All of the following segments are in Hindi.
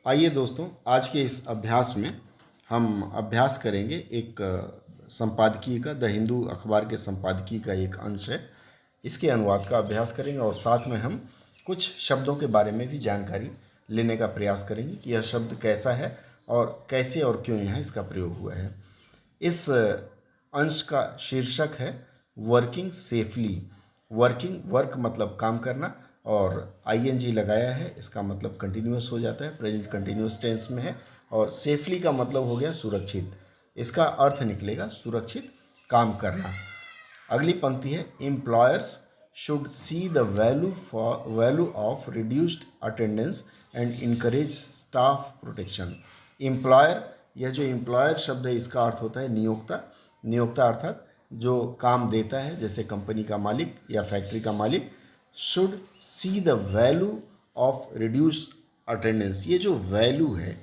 आइए दोस्तों, आज के इस अभ्यास में हम अभ्यास करेंगे एक संपादकीय का, द हिंदू अखबार के संपादकीय का एक अंश है। इसके अनुवाद का अभ्यास करेंगे और साथ में हम कुछ शब्दों के बारे में भी जानकारी लेने का प्रयास करेंगे कि यह शब्द कैसा है और कैसे और क्यों यहाँ इसका प्रयोग हुआ है। इस अंश का शीर्षक है वर्किंग सेफली। वर्क मतलब काम करना और आईएनजी लगाया है, इसका मतलब कंटिन्यूअस हो जाता है, प्रेजेंट कंटिन्यूअस टेंस में है। और सेफली का मतलब हो गया सुरक्षित, इसका अर्थ निकलेगा सुरक्षित काम करना। अगली पंक्ति है employers should see the value of reduced attendance and encourage staff protection. Employer, यह जो एम्प्लॉयर शब्द है इसका अर्थ होता है नियोक्ता। नियोक्ता अर्थात जो काम देता है, जैसे कंपनी का मालिक या फैक्ट्री का मालिक। Should see the value of reduce attendance, ये जो वैल्यू है,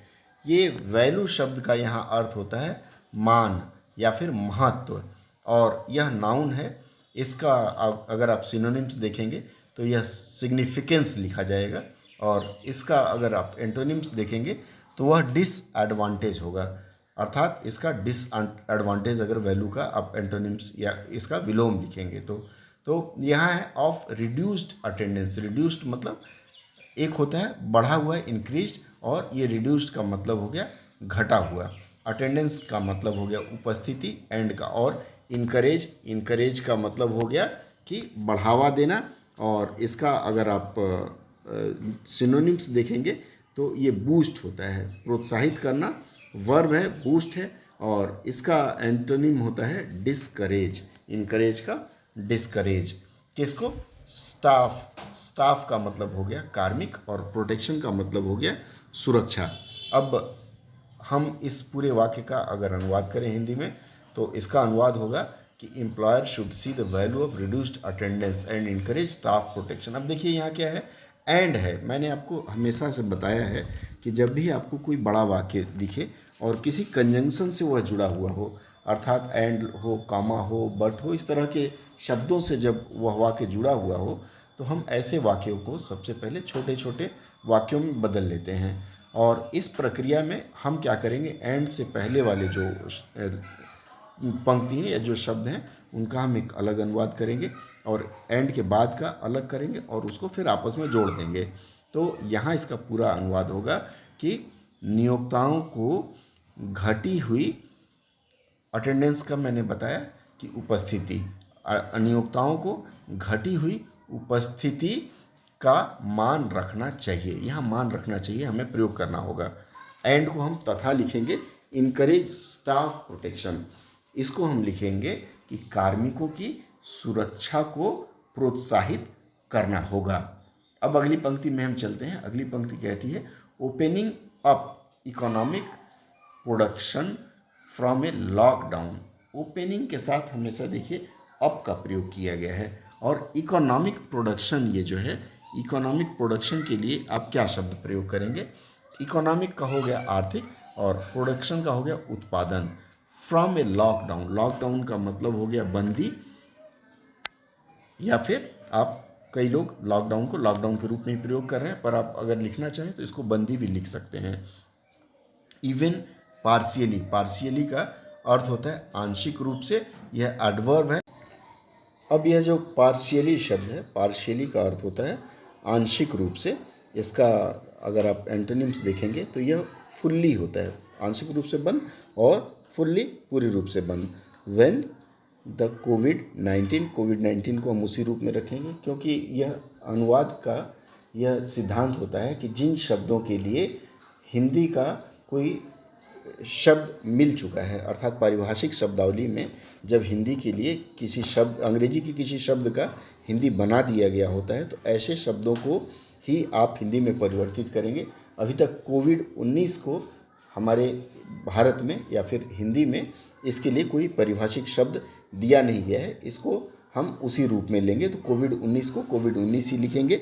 ये वैल्यू शब्द का यहाँ अर्थ होता है मान या फिर महत्व, और यह नाउन है। इसका अगर आप सिनोनिम्स देखेंगे तो यह सिग्निफिकेंस लिखा जाएगा, और इसका अगर आप एंटोनिम्स देखेंगे तो वह डिसएडवांटेज होगा। अर्थात इसका डिसएडवांटेज अगर वैल्यू का आप एंटोनिम्स या इसका विलोम लिखेंगे तो यहाँ है ऑफ रिड्यूस्ड अटेंडेंस। रिड्यूस्ड मतलब एक होता है बढ़ा हुआ, इंक्रीज्ड, और ये रिड्यूस्ड का मतलब हो गया घटा हुआ। अटेंडेंस का मतलब हो गया उपस्थिति एंड का, और इनकरेज का मतलब हो गया कि बढ़ावा देना। और इसका अगर आप सिनोनिम्स देखेंगे तो ये बूस्ट होता है, प्रोत्साहित करना, वर्ब है, बूस्ट है, और इसका एंटोनिम होता है डिस्करेज। इनकरेज का डिस्करेज। किसको? स्टाफ का मतलब हो गया कार्मिक, और प्रोटेक्शन का मतलब हो गया सुरक्षा। अब हम इस पूरे वाक्य का अगर अनुवाद करें हिंदी में तो इसका अनुवाद होगा कि employer should see the value of reduced attendance and encourage staff protection. अब देखिए यहाँ क्या है, एंड है। मैंने आपको हमेशा से बताया है कि जब भी आपको कोई बड़ा वाक्य दिखे और किसी कंजंक्शन से वह जुड़ा हुआ हो, अर्थात एंड हो, कामा हो, बट हो, इस तरह के शब्दों से जब वह वाक्य जुड़ा हुआ हो तो हम ऐसे वाक्यों को सबसे पहले छोटे छोटे वाक्यों में बदल लेते हैं। और इस प्रक्रिया में हम क्या करेंगे, एंड से पहले वाले जो पंक्ति हैं या जो शब्द हैं उनका हम एक अलग अनुवाद करेंगे, और एंड के बाद का अलग करेंगे और उसको फिर आपस में जोड़ देंगे। तो यहाँ इसका पूरा अनुवाद होगा कि नियोक्ताओं को घटी हुई अटेंडेंस का मैंने बताया कि उपस्थिति, नियोक्ताओं को घटी हुई उपस्थिति का मान रखना चाहिए। यहाँ मान रखना चाहिए हमें प्रयोग करना होगा। एंड को हम तथा लिखेंगे, इनकरेज स्टाफ प्रोटेक्शन, इसको हम लिखेंगे कि कार्मिकों की सुरक्षा को प्रोत्साहित करना होगा। अब अगली पंक्ति में हम चलते हैं। अगली पंक्ति कहती है opening up economic production from A lockdown. Opening के साथ हमेशा देखिए अप का प्रयोग किया गया है, और इकोनॉमिक प्रोडक्शन, ये जो है इकोनॉमिक प्रोडक्शन के लिए आप क्या शब्द प्रयोग करेंगे? इकोनॉमिक का हो गया आर्थिक, और प्रोडक्शन का हो गया उत्पादन। फ्रॉम ए लॉकडाउन, लॉकडाउन का मतलब हो गया बंदी, या फिर आप कई लोग लॉकडाउन को लॉकडाउन के रूप में ही प्रयोग कर रहे हैं, पर आप अगर लिखना चाहें तो इसको बंदी भी लिख सकते हैं। इवन पार्शियली, पार्शियली का अर्थ होता है आंशिक रूप से, यह एडवर्ब है। अब यह जो पार्शियली शब्द है, पार्शियली का अर्थ होता है आंशिक रूप से। इसका अगर आप एंटोनिम्स देखेंगे तो यह फुल्ली होता है, आंशिक रूप से बंद, और फुल्ली पूरी रूप से बंद। व्हेन द कोविड-19 को हम उसी रूप में रखेंगे, क्योंकि यह अनुवाद का यह सिद्धांत होता है कि जिन शब्दों के लिए हिंदी का कोई शब्द मिल चुका है, अर्थात पारिभाषिक शब्दावली में जब हिंदी के लिए किसी शब्द, अंग्रेजी के किसी शब्द का हिंदी बना दिया गया होता है, तो ऐसे शब्दों को ही आप हिंदी में परिवर्तित करेंगे। अभी तक कोविड-19 को हमारे भारत में या फिर हिंदी में इसके लिए कोई पारिभाषिक शब्द दिया नहीं गया है, इसको हम उसी रूप में लेंगे। तो कोविड-19 को कोविड-19 ही लिखेंगे।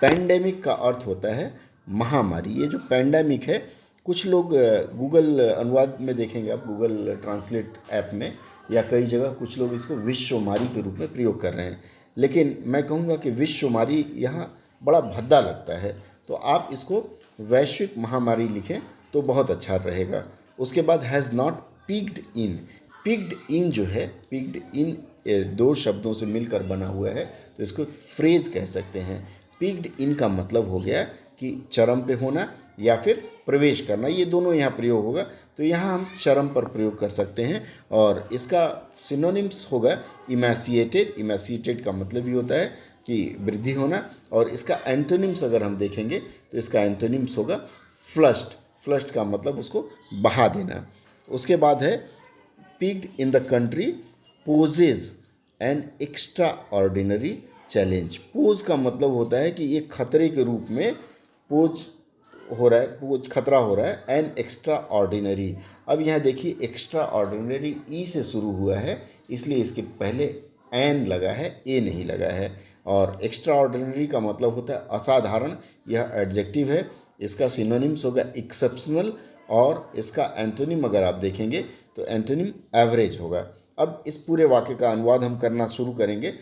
पैंडेमिक का अर्थ होता है महामारी। ये जो पैंडेमिक है, कुछ लोग गूगल अनुवाद में देखेंगे, आप गूगल ट्रांसलेट ऐप में या कई जगह कुछ लोग इसको विश्वमारी के रूप में प्रयोग कर रहे हैं, लेकिन मैं कहूँगा कि विश्वमारी यहाँ बड़ा भद्दा लगता है। तो आप इसको वैश्विक महामारी लिखें तो बहुत अच्छा रहेगा। उसके बाद has not picked in. Picked in जो है, पिक्ड इन दो शब्दों से मिलकर बना हुआ है, तो इसको एक फ्रेज कह सकते हैं। पिक्ड इन का मतलब हो गया कि चरम पे होना या फिर प्रवेश करना, ये दोनों यहाँ प्रयोग होगा। तो यहाँ हम चरम पर प्रयोग कर सकते हैं और इसका सिनोनिम्स होगा इमैसिएटेड। इमैसिएटेड का मतलब ही होता है कि वृद्धि होना, और इसका एंटोनिम्स अगर हम देखेंगे तो इसका एंटोनिम्स होगा फ्लश्ड। फ्लश्ड का मतलब उसको बहा देना। उसके बाद है picked in the country poses an extraordinary challenge. Pose का मतलब होता है कि ये खतरे के रूप में पोज हो रहा है, पोज खतरा हो रहा है, एन एक्स्ट्रा ऑर्डिनरी। अब यहाँ देखिए एक्स्ट्रा ऑर्डिनरी ई से शुरू हुआ है, इसलिए इसके पहले एन लगा है, ए नहीं लगा है। और एक्स्ट्रा ऑर्डिनरी का मतलब होता है असाधारण, यह एडजेक्टिव है। इसका सिनोनिम्स होगा एक्सेप्शनल, और इसका एंटोनिम अगर आप देखेंगे तो एंटोनिम एवरेज होगा। अब इस पूरे वाक्य का अनुवाद हम करना शुरू करेंगे।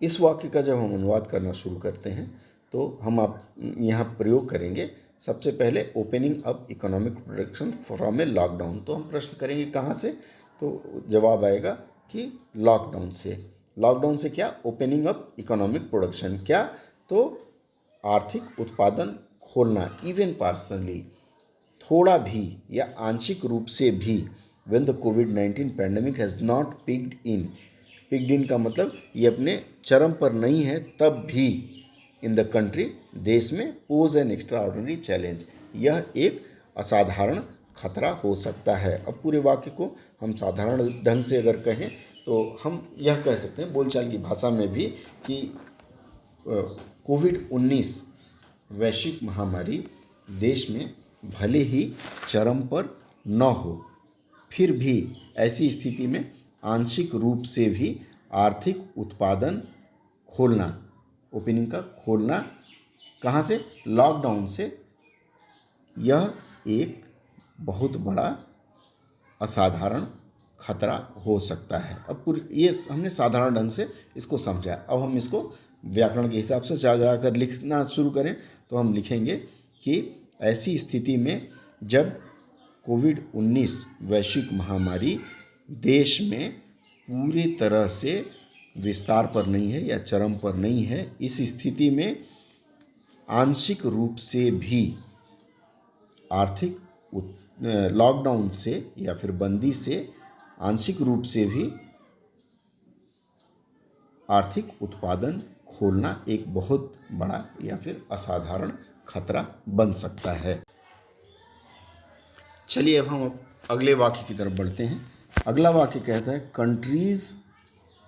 इस वाक्य का जब हम अनुवाद करना शुरू करते हैं तो हम आप यहाँ प्रयोग करेंगे सबसे पहले opening up economic production from A lockdown. तो हम प्रश्न करेंगे कहाँ से, तो जवाब आएगा कि लॉकडाउन से। लॉकडाउन से क्या? Opening up economic production. क्या? तो आर्थिक उत्पादन खोलना, इवन पार्सनली, थोड़ा भी या आंशिक रूप से भी। When the covid pandemic has not picked in. Picked in का मतलब ये अपने चरम पर नहीं है तब भी, इन द कंट्री, देश में, pose N extraordinary challenge, यह एक असाधारण खतरा हो सकता है। अब पूरे वाक्य को हम साधारण ढंग से अगर कहें तो हम यह कह सकते हैं बोलचाल की भाषा में भी कि कोविड-19 वैश्विक महामारी देश में भले ही चरम पर न हो, फिर भी ऐसी स्थिति में आंशिक रूप से भी आर्थिक उत्पादन खोलना, ओपनिंग का खोलना, कहाँ से? लॉकडाउन से, यह एक बहुत बड़ा असाधारण खतरा हो सकता है। अब पूरी ये हमने साधारण ढंग से इसको समझा। अब हम इसको व्याकरण के हिसाब से जाकर लिखना शुरू करें तो हम लिखेंगे कि ऐसी स्थिति में जब कोविड-19 वैश्विक महामारी देश में पूरी तरह से विस्तार पर नहीं है या चरम पर नहीं है, इस स्थिति में आंशिक रूप से भी आर्थिक लॉकडाउन से या फिर बंदी से आंशिक रूप से भी आर्थिक उत्पादन खोलना एक बहुत बड़ा या फिर असाधारण खतरा बन सकता है। चलिए अब हम अगले वाक्य की तरफ बढ़ते हैं। अगला वाक्य कहता है countries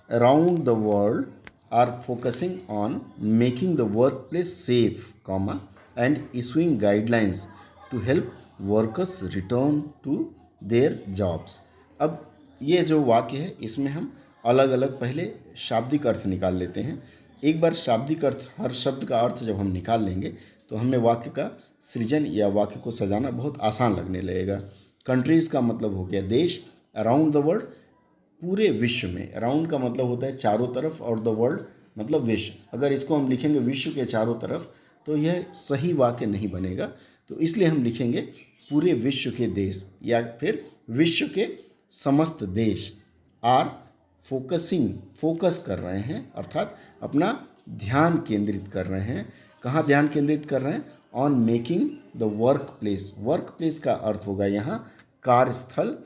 around the world are focusing on making the workplace safe, comma, and issuing guidelines to help workers return to their jobs. अब ये जो वाक्य है इसमें हम अलग अलग पहले शाब्दिक अर्थ निकाल लेते हैं। एक बार शाब्दिक अर्थ, हर शब्द का अर्थ जब हम निकाल लेंगे तो हमें वाक्य का सृजन या वाक्य को सजाना बहुत आसान लगने लगेगा। कंट्रीज़ का मतलब हो गया देश, अराउंड द वर्ल्ड, पूरे विश्व में। अराउंड का मतलब होता है चारों तरफ, और द वर्ल्ड मतलब विश्व। अगर इसको हम लिखेंगे विश्व के चारों तरफ तो यह सही वाक्य नहीं बनेगा, तो इसलिए हम लिखेंगे पूरे विश्व के देश या फिर विश्व के समस्त देश आर फोकसिंग, फोकस कर रहे हैं, अर्थात अपना ध्यान केंद्रित कर रहे हैं। कहाँ ध्यान केंद्रित कर रहे हैं? On making the work place. Work place का अर्थ होगा यहाँ कार्यस्थल।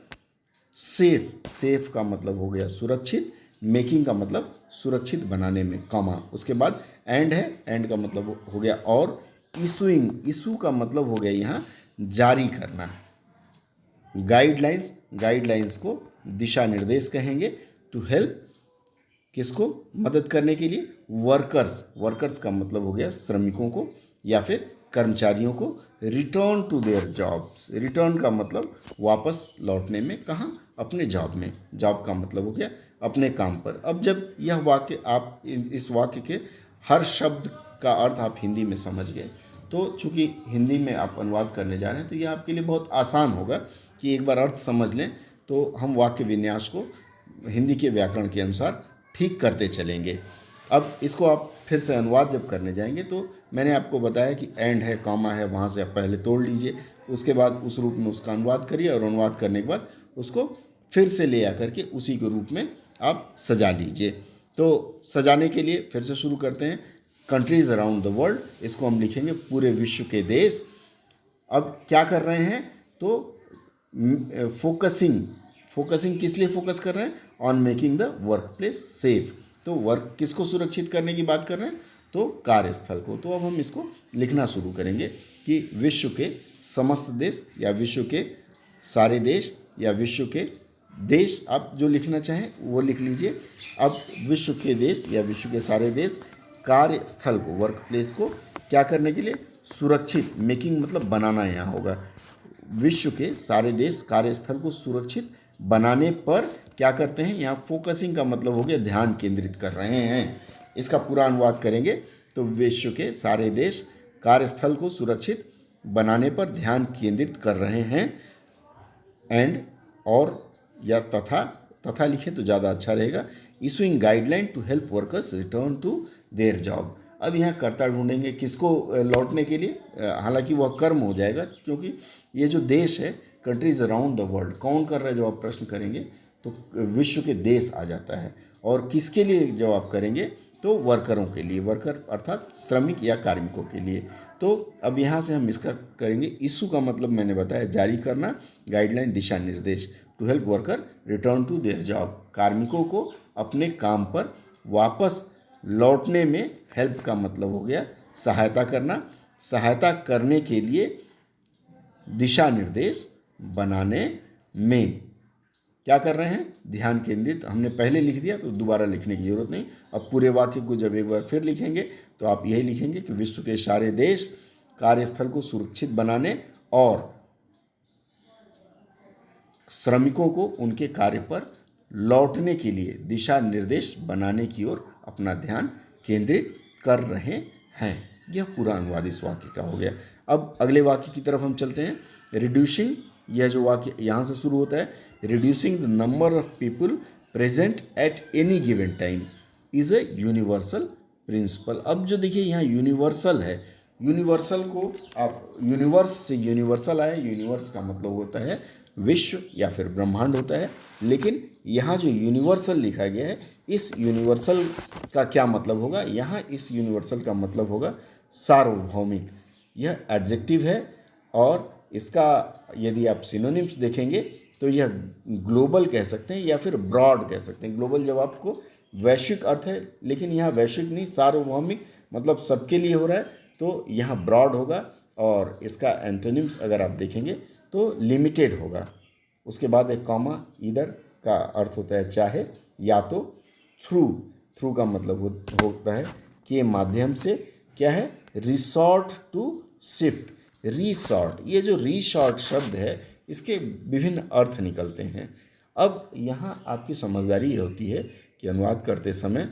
सेफ, सेफ का मतलब हो गया सुरक्षित, मेकिंग का मतलब सुरक्षित बनाने में, कॉमा, उसके बाद एंड है, एंड का मतलब हो गया और। इशूइंग, इशू का मतलब हो गया यहाँ जारी करना। गाइडलाइंस, गाइडलाइंस को दिशा निर्देश कहेंगे। टू हेल्प, किसको मदद करने के लिए? वर्कर्स, वर्कर्स का मतलब हो गया श्रमिकों को या फिर कर्मचारियों को। Return to their jobs, return का मतलब वापस लौटने में, कहाँ? अपने जॉब में। जॉब का मतलब हो गया अपने काम पर। अब जब यह वाक्य आप इस वाक्य के हर शब्द का अर्थ आप हिंदी में समझ गए, तो चूंकि हिंदी में आप अनुवाद करने जा रहे हैं तो यह आपके लिए बहुत आसान होगा कि एक बार अर्थ समझ लें तो हम वाक्य विन्यास को हिंदी के व्याकरण के अनुसार ठीक करते चलेंगे। अब इसको आप फिर से अनुवाद जब करने जाएंगे तो मैंने आपको बताया कि एंड है, कॉमा है, वहाँ से आप पहले तोड़ लीजिए, उसके बाद उस रूप में उसका अनुवाद करिए और अनुवाद करने के बाद उसको फिर से ले आकर के उसी के रूप में आप सजा लीजिए। तो सजाने के लिए फिर से शुरू करते हैं। कंट्रीज अराउंड द वर्ल्ड, इसको हम लिखेंगे पूरे विश्व के देश। अब क्या कर रहे हैं, तो फोकसिंग किस लिए फोकस कर रहे हैं, on making the workplace safe. तो वर्क किसको सुरक्षित करने की बात कर रहे हैं, तो कार्यस्थल को। तो अब हम इसको लिखना शुरू करेंगे कि विश्व के समस्त देश या विश्व के सारे देश या विश्व के देश, आप जो लिखना चाहें वो लिख लीजिए। अब विश्व के देश या विश्व के सारे देश कार्यस्थल को, वर्क प्लेस को क्या करने के लिए, सुरक्षित, मेकिंग मतलब बनाना यहाँ होगा। विश्व के सारे देश कार्यस्थल को सुरक्षित बनाने पर क्या करते हैं, यहाँ फोकसिंग का मतलब हो गया ध्यान केंद्रित कर रहे हैं। इसका पूरा अनुवाद करेंगे तो विश्व के सारे देश कार्यस्थल को सुरक्षित बनाने पर ध्यान केंद्रित कर रहे हैं। एंड और या तथा लिखें तो ज़्यादा अच्छा रहेगा। Issuing guideline to help workers return to their job. अब यहाँ कर्ता ढूंढेंगे किसको लौटने के लिए, हालांकि वह कर्म हो जाएगा क्योंकि ये जो देश है, कंट्रीज अराउंड द वर्ल्ड, कौन कर रहा है जब आप प्रश्न करेंगे तो विश्व के देश आ जाता है। और किसके लिए जब आप करेंगे तो वर्करों के लिए, वर्कर अर्थात श्रमिक या कार्मिकों के लिए। तो अब यहाँ से हम इसका करेंगे। इशू का मतलब मैंने बताया जारी करना, गाइडलाइन दिशा निर्देश, to help worker return to their job, कार्मिकों को अपने काम पर वापस लौटने में, हेल्प का मतलब हो गया सहायता करना, सहायता करने के लिए दिशा निर्देश बनाने में क्या कर रहे हैं, ध्यान केंद्रित। हमने पहले लिख दिया तो दोबारा लिखने की जरूरत नहीं। अब पूरे वाक्य को जब एक बार फिर लिखेंगे तो आप यही लिखेंगे कि विश्व के सारे देश कार्यस्थल को सुरक्षित बनाने और श्रमिकों को उनके कार्य पर लौटने के लिए दिशा निर्देश बनाने की ओर अपना ध्यान केंद्रित कर रहे हैं। यह पूरा अनुवाद इस वाक्य का हो गया। अब अगले वाक्य की तरफ हम चलते हैं। रिड्यूसिंग, यह जो वाक्य यहाँ से शुरू होता है, reducing the number of people present at any given time is a universal principle. अब जो देखिए यहाँ यूनिवर्सल है, यूनिवर्सल को आप, यूनिवर्स से यूनिवर्सल आए, यूनिवर्स का मतलब होता है विश्व या फिर ब्रह्मांड होता है, लेकिन यहाँ जो यूनिवर्सल लिखा गया है, इस यूनिवर्सल का क्या मतलब होगा, यहाँ इस यूनिवर्सल का मतलब होगा सार्वभौमिक। यह एडजेक्टिव है और इसका यदि आप सिनोनिम्स देखेंगे तो यह ग्लोबल कह सकते हैं या फिर ब्रॉड कह सकते हैं। ग्लोबल जब आपको वैश्विक अर्थ है, लेकिन यहाँ वैश्विक नहीं, सार्वभौमिक मतलब सबके लिए हो रहा है, तो यहाँ ब्रॉड होगा। और इसका एंटोनिम्स अगर आप देखेंगे तो लिमिटेड होगा। उसके बाद एक कॉमा, इधर का अर्थ होता है चाहे या तो, थ्रू का मतलब होता है के माध्यम से, क्या है, रिसॉर्ट टू शिफ्ट, रिसॉर्ट। ये जो रिसॉर्ट शब्द है इसके विभिन्न अर्थ निकलते हैं। अब यहाँ आपकी समझदारी ये होती है कि अनुवाद करते समय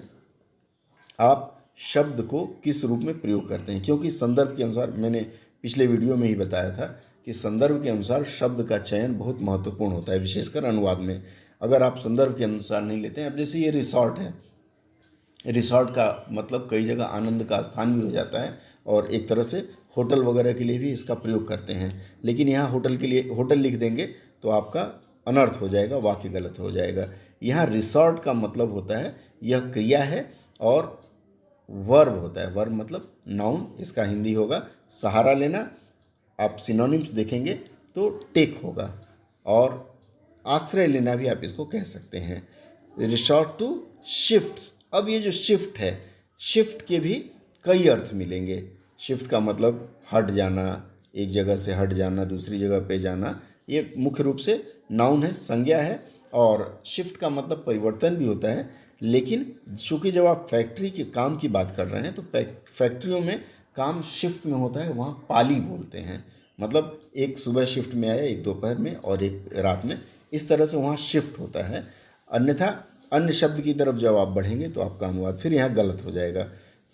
आप शब्द को किस रूप में प्रयोग करते हैं, क्योंकि संदर्भ के अनुसार, मैंने पिछले वीडियो में ही बताया था कि संदर्भ के अनुसार शब्द का चयन बहुत महत्वपूर्ण होता है, विशेषकर अनुवाद में। अगर आप संदर्भ के अनुसार नहीं लेते हैं, अब जैसे ये रिसॉर्ट है, रिसॉर्ट का मतलब कई जगह आनंद का स्थान भी हो जाता है और एक तरह से होटल वगैरह के लिए भी इसका प्रयोग करते हैं। लेकिन यहाँ होटल के लिए होटल लिख देंगे तो आपका अनर्थ हो जाएगा, वाक्य गलत हो जाएगा। यहाँ रिसॉर्ट का मतलब होता है यह क्रिया है और वर्ब होता है, वर्ब मतलब नाउन, इसका हिंदी होगा सहारा लेना। आप सिनोनिम्स देखेंगे तो टेक होगा, और आश्रय लेना भी आप इसको कह सकते हैं। रिसॉर्ट टू शिफ्ट, अब ये जो शिफ्ट है, शिफ्ट के भी कई अर्थ मिलेंगे। शिफ्ट का मतलब हट जाना, एक जगह से हट जाना, दूसरी जगह पे जाना। ये मुख्य रूप से नाउन है, संज्ञा है। और शिफ्ट का मतलब परिवर्तन भी होता है, लेकिन चूँकि जब आप फैक्ट्री के काम की बात कर रहे हैं तो फैक्ट्रियों में काम शिफ्ट में होता है, वहाँ पाली बोलते हैं। मतलब एक सुबह शिफ्ट में आया, एक दोपहर में और एक रात में, इस तरह से वहाँ शिफ्ट होता है। अन्यथा अन्य शब्द की तरफ जब आप बढ़ेंगे तो आपका अनुवाद फिर यहाँ गलत हो जाएगा।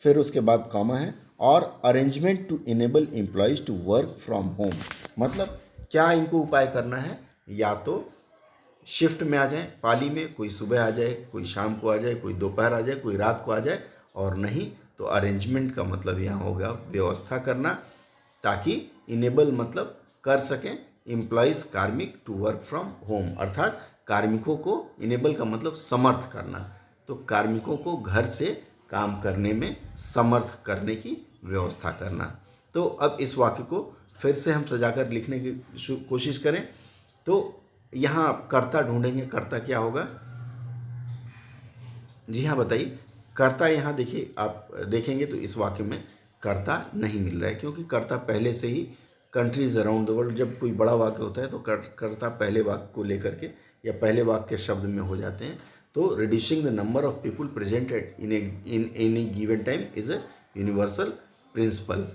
फिर उसके बाद कॉमा है, और arrangement to enable employees to work from home. मतलब क्या इनको उपाय करना है, या तो शिफ्ट में आ जाएं, पाली में, कोई सुबह आ जाए, कोई शाम को आ जाए, कोई दोपहर आ जाए, कोई रात को आ जाए, और नहीं तो अरेंजमेंट का मतलब यहाँ होगा व्यवस्था करना, ताकि इनेबल मतलब कर सकें एम्प्लॉयज़ कार्मिक टू वर्क फ्रॉम होम, अर्थात कार्मिकों को, इनेबल का मतलब समर्थ करना, तो कार्मिकों को घर से काम करने में समर्थ करने की व्यवस्था करना। तो अब इस वाक्य को फिर से हम सजाकर लिखने की कोशिश करें। तो यहाँ आप कर्ता ढूंढेंगे, कर्ता क्या होगा? जी हाँ बताइए। कर्ता यहाँ देखिए, आप देखेंगे तो इस वाक्य में कर्ता नहीं मिल रहा है, क्योंकि कर्ता पहले से ही कंट्रीज अराउंड द वर्ल्ड, जब कोई बड़ा वाक्य होता है तो कर्ता पहले वाक्य को लेकर के या पहले वाक्य के शब्द में हो जाते हैं। तो reducing the number of people presented in any given time is a universal principle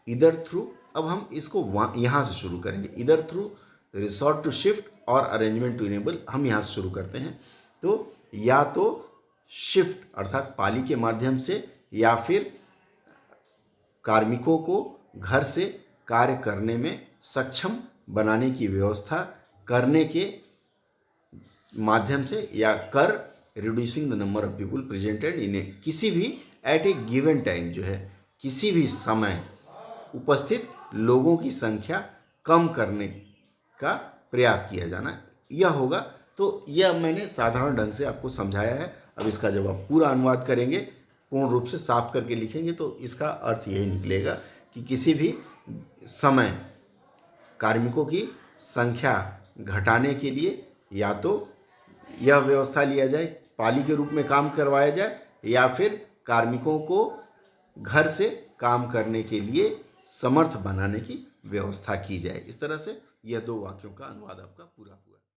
इधर थ्रू। अब हम इसको यहाँ से शुरू करेंगे, इधर थ्रू रिसोर्ट टू शिफ्ट और अरेंजमेंट टू इनेबल। हम यहाँ से शुरू करते हैं। तो या तो शिफ्ट अर्थात पाली के माध्यम से, या फिर कार्मिकों को घर से कार्य करने में सक्षम बनाने की व्यवस्था करने के माध्यम से, या कर reducing the number of people presented इन किसी भी एट ए गिवन टाइम, जो है किसी भी समय उपस्थित लोगों की संख्या कम करने का प्रयास किया जाना, यह होगा। तो यह मैंने साधारण ढंग से आपको समझाया है। अब इसका जब आप पूरा अनुवाद करेंगे, पूर्ण रूप से साफ करके लिखेंगे, तो इसका अर्थ यही निकलेगा कि किसी भी समय कार्मिकों की संख्या घटाने के लिए या तो यह व्यवस्था लिया जाए, पाली के रूप में काम करवाया जाए, या फिर कार्मिकों को घर से काम करने के लिए समर्थ बनाने की व्यवस्था की जाए। इस तरह से यह दो वाक्यों का अनुवाद आपका पूरा हुआ।